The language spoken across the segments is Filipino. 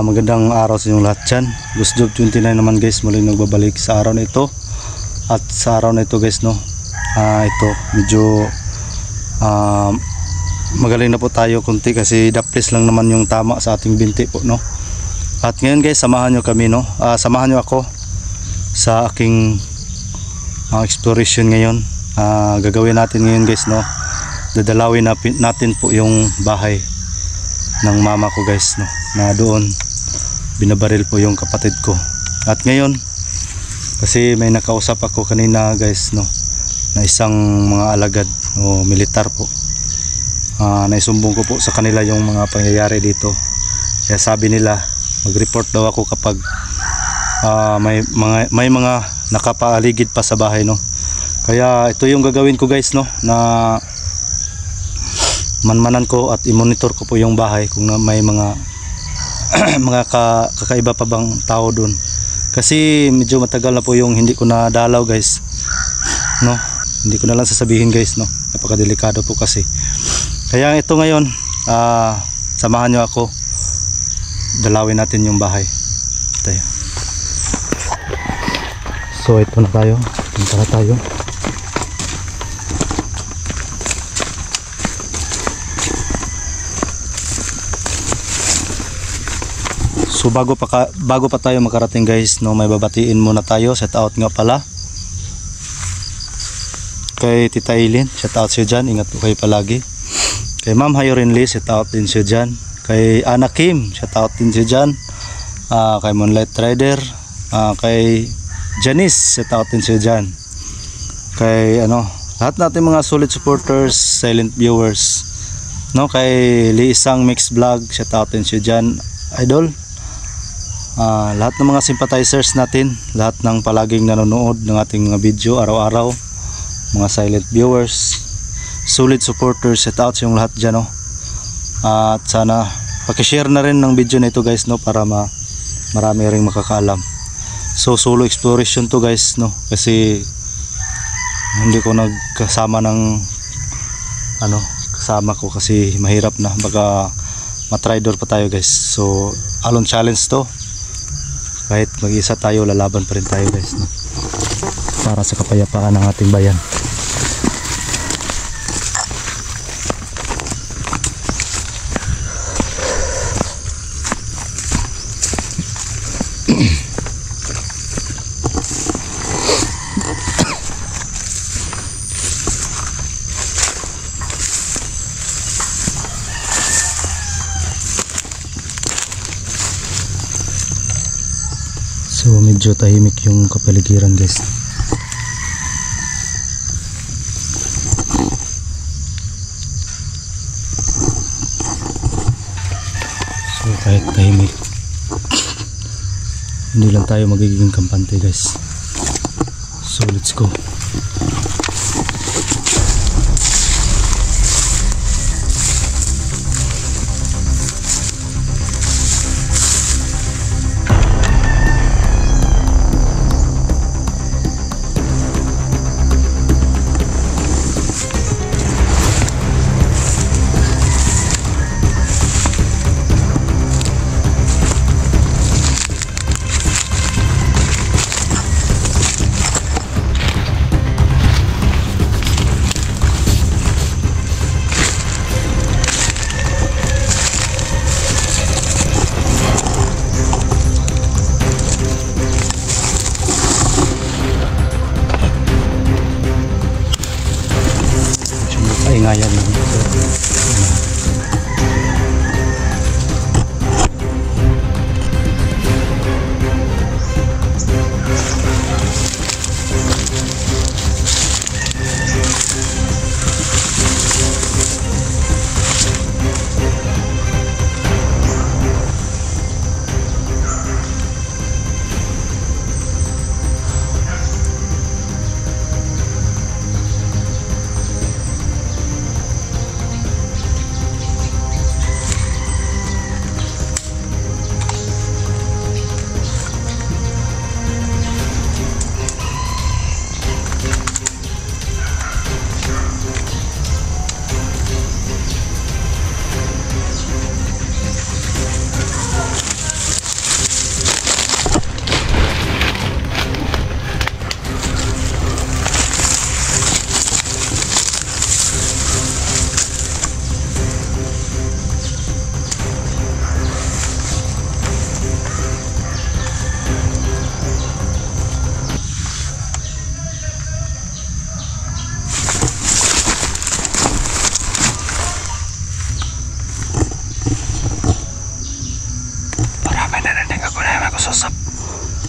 Magandang araw sa inyong lahat dyan. Gusjob 29 naman guys, muling nagbabalik sa araw na ito. At sa araw na ito guys, no, ito medyo magaling na po tayo kunti kasi daplis lang naman yung tama sa ating binti po, no. At ngayon guys, samahan nyo kami, no, samahan nyo ako sa aking exploration ngayon. Gagawin natin ngayon guys, no, dadalawin natin po yung bahay ng mama ko guys, no, na doon binabaril po yung kapatid ko. At ngayon kasi may nakausap ako kanina guys, no, na isang mga alagad o militar po, naisumbong ko po sa kanila yung mga pangyayari dito. Kaya sabi nila mag-report daw ako kapag may mga nakapaaligid pa sa bahay, no. Kaya ito yung gagawin ko guys, no, na manmanan ko at i-monitor ko po yung bahay kung may mga mga kakaiba pa bang tao doon. Kasi medyo matagal na po yung hindi ko na dalaw guys, no. Hindi ko na lang sasabihin guys, no, napakadelikado po kasi. Kaya ito ngayon, samahan nyo ako, dalawin natin yung bahay. Tayo. So ito na tayo, punta na tayo. So bago pa tayo makarating guys, no, may babatiin muna tayo. Shout out nga pala kay Tita Eileen, shout out siya dyan, ingat po kayo palagi. Kay Ma'am Hayorin Lee, shout out din siya dyan. Kay Ana Kim, shout out din siya dyan. Kay Moonlight Rider, kay Janice, shout out din siya dyan. Kay lahat natin mga solid supporters, silent viewers, no, kay Liisang Mix Vlog, shout out din siya dyan, idol. Lahat ng mga sympathizers natin, lahat ng palaging nanonood ng ating mga video araw-araw, mga silent viewers, solid supporters, shout out sa yung lahat dyan, no. At sana pakishare na rin ng video na ito guys, no, para marami ring makakaalam. So solo exploration to guys, no, kasi hindi ko nagkasama ng kasama ko kasi mahirap na, baka matridor pa tayo guys. So alone challenge to, kahit mag-isa tayo, lalaban pa rin tayo guys, no, para sa kapayapaan ng ating bayan. So medyo tahimik yung kapaligiran guys. So kahit tahimik, hindi lang tayo magiging kampante guys. So let's go.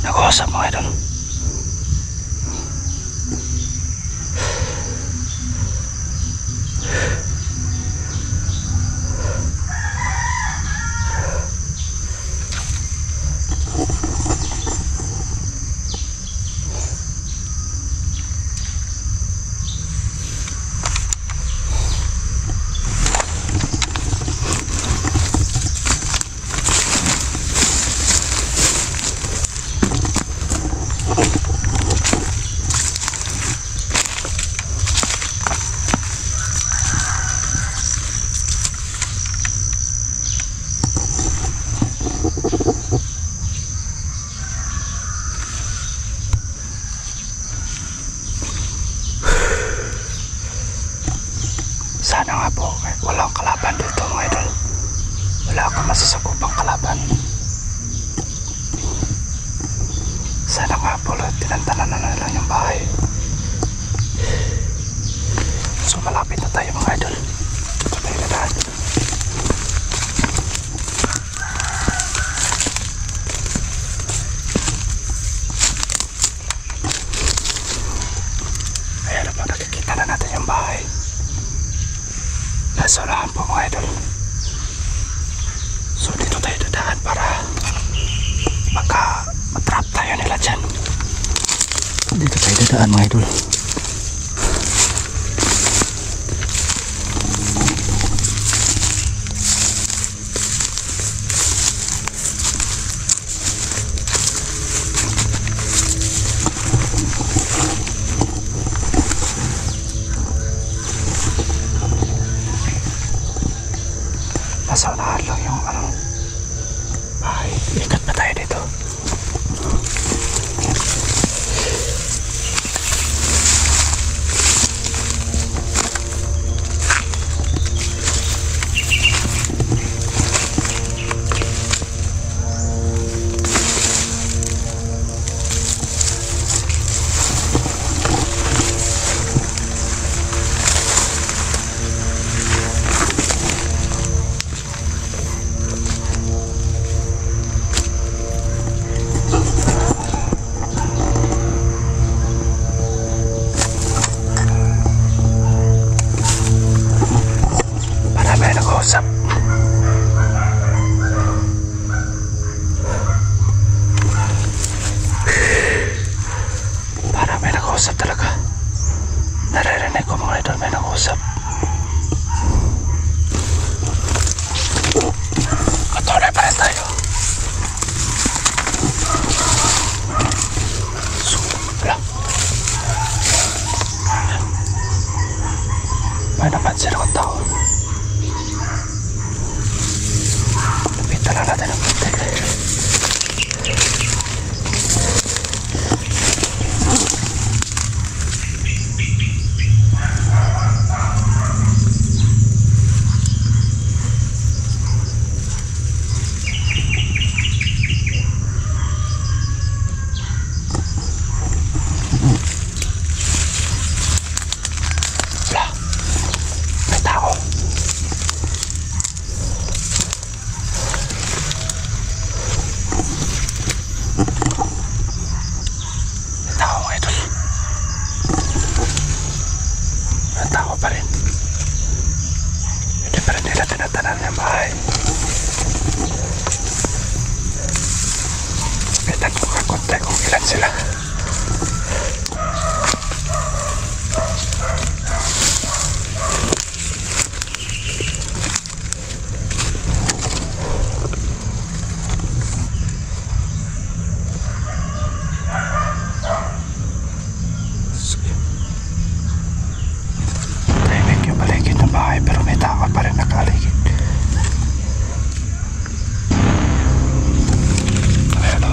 Nag-uusap mga idol. Sana nga po walang kalaban dito mga idol. Wala akong masasagupang kalaban. Sana nga po tinantanan na lang yung bahay. So malapit na tayo mga idol. Ito tayo dadaan. Ayan na po, nakikita na natin yung bahay. Nasa unahan po mga idol. So dito tayo dadaan para matrap tayo nila dyan. Dito tayo dadaan mga idol. Nasa unahan lang yung bahay. Ikat pa tayo dito. Nag-uusap. Para may nag-uusap talaga. Naririnig ko mga idol, may nag-uusap. Patuloy pa rin tayo. Wala. May napansin akong tao. Lapitan lang natin ang konti. Wala. May tao. Tao pa rin. Hindi pa rin nila tinatanan yung bahay. Pitan ko kakonti kung ilan sila. Pero may tao pa rin nakaligid. Ayan o.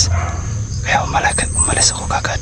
guys. Kaya umalis ako kagad.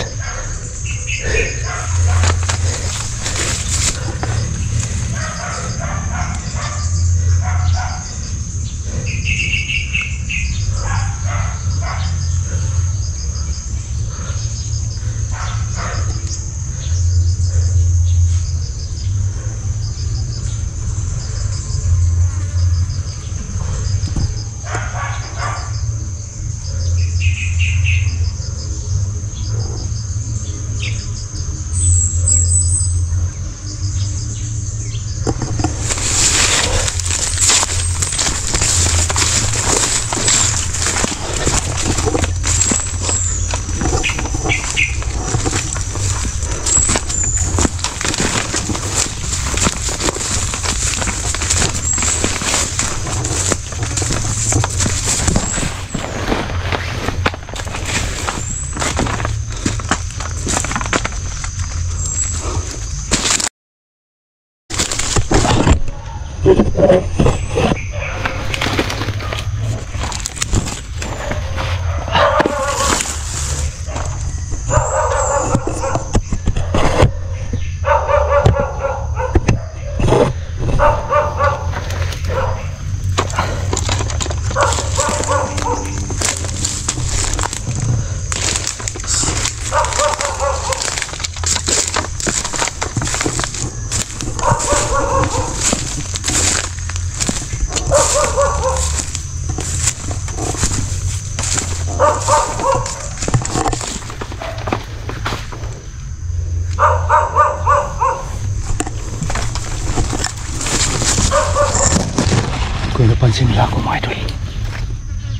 Kung napansin nila ako mga idol,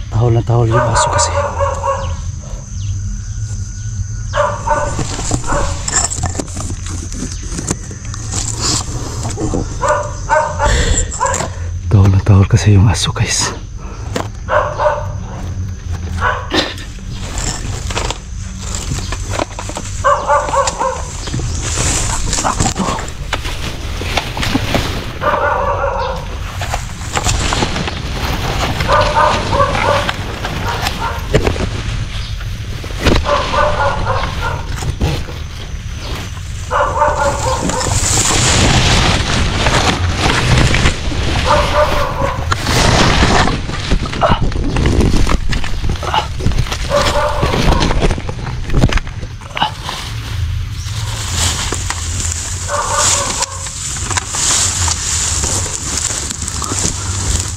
tahol na tahol yung aso kasi. Tahol na tahol kasi yung aso guys.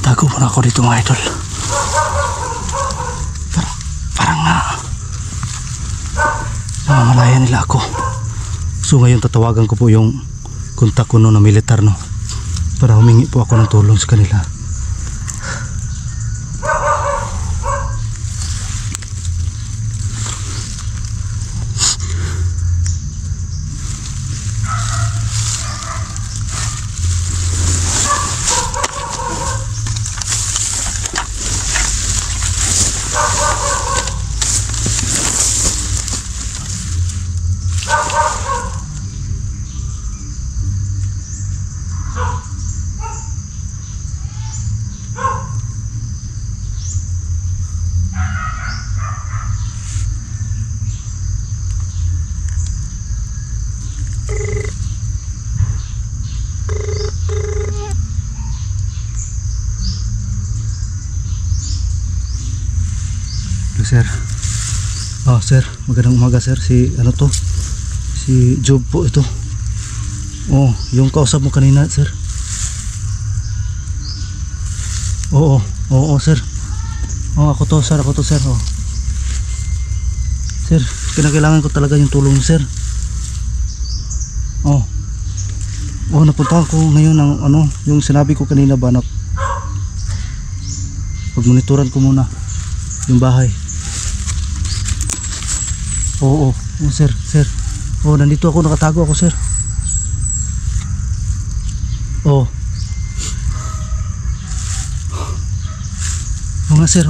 Tago muna ako dito mga idol. Parang namamalayan nila ako. So ngayon tatawagan ko po yung kontak ko na militar no, para humingi po ako ng tulong sa kanila. Sir. Oh, sir, magandang umaga sir. Si ano to? Si Job po ito. Oh, yung kausap mo kanina, sir. Oo, sir. Oh, ako to, sir. Oh. Sir, kinakailangan ko talaga yung tulong, sir. Oh, napuntahan ko ngayon ng ano, yung sinabi ko kanina ba na pagmonitoran ko muna yung bahay. Oo, sir. Oh, nandito ako, nakatago ako, sir. Oh. Oo nga, sir.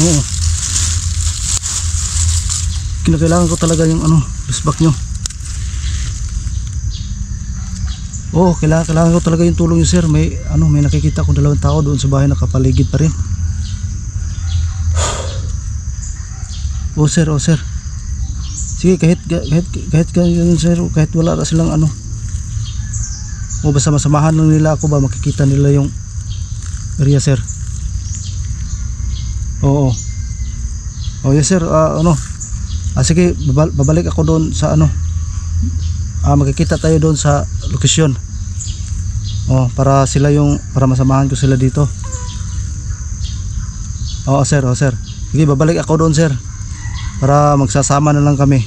Oo. Kinakailangan ko talaga yung ano, lusbak nyo. Oo, kailangan ko talaga yung tulong nyo, sir. May nakikita ko 2 tao doon sa bahay, nakapaligid pa rin. Oh sir, oh sir. Sige, kahit ganyan sir, kahit wala na silang ano. O basta masamahan lang nila ako ba, makikita nila yung area sir. Oo. Oh yes sir, ano. Sige, babalik ako doon sa ano. Makikita tayo doon sa lokasyon. Oh, para masamahan ko sila dito. Oo sir, oh sir. Sige, babalik ako doon sir. Para magsasama na lang kami.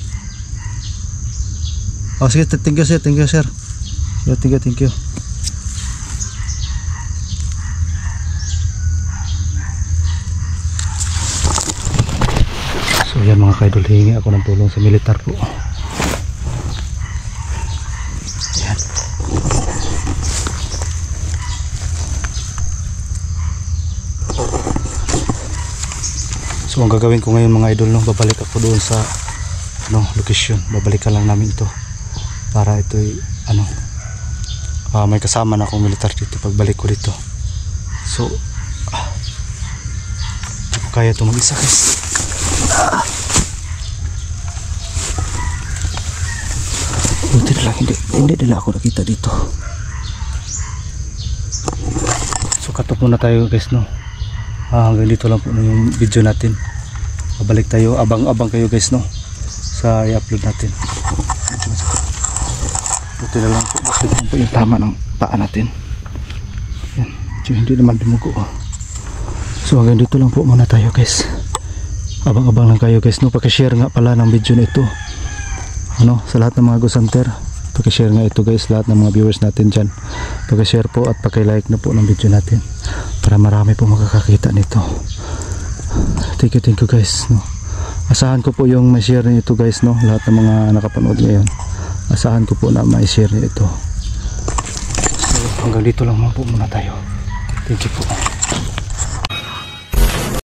Oh sige, thank you sir, thank you sir. Thank you. So yan mga kaidol, hingi ako ng tulong sa militar po. Yan. So ang gagawin ko ngayon mga idol, no, babalik ako doon sa location. Babalikan lang namin ito para ito'y may kasama na akong militar dito pagbalik ko dito. So hindi ko kaya ito mag-isa guys. Hindi nila ako nakita dito. So katok muna tayo guys, no. Hanggang dito lang po na yung video natin. Babalik tayo, abang kayo guys, no, sa i-upload natin. Buti na lang po, bakit po yung tama ng paa natin. Yan, hindi naman dumugo. So hanggang dito lang po muna tayo guys. Abang lang kayo guys, no. Paki-share nga pala ng video na ito, sa lahat ng mga Ghost Hunter. Paki-share nga ito guys, lahat ng mga viewers natin dyan. Paki-share po at paki-like na po ng video natin para marami po makakakita nito. Thank you guys, no. Asahan ko po yung ma-share nito guys, no. Lahat ng mga nakapanood ngayon, asahan ko po na ma-share nito. So hanggang dito lang po muna tayo. Thank you po.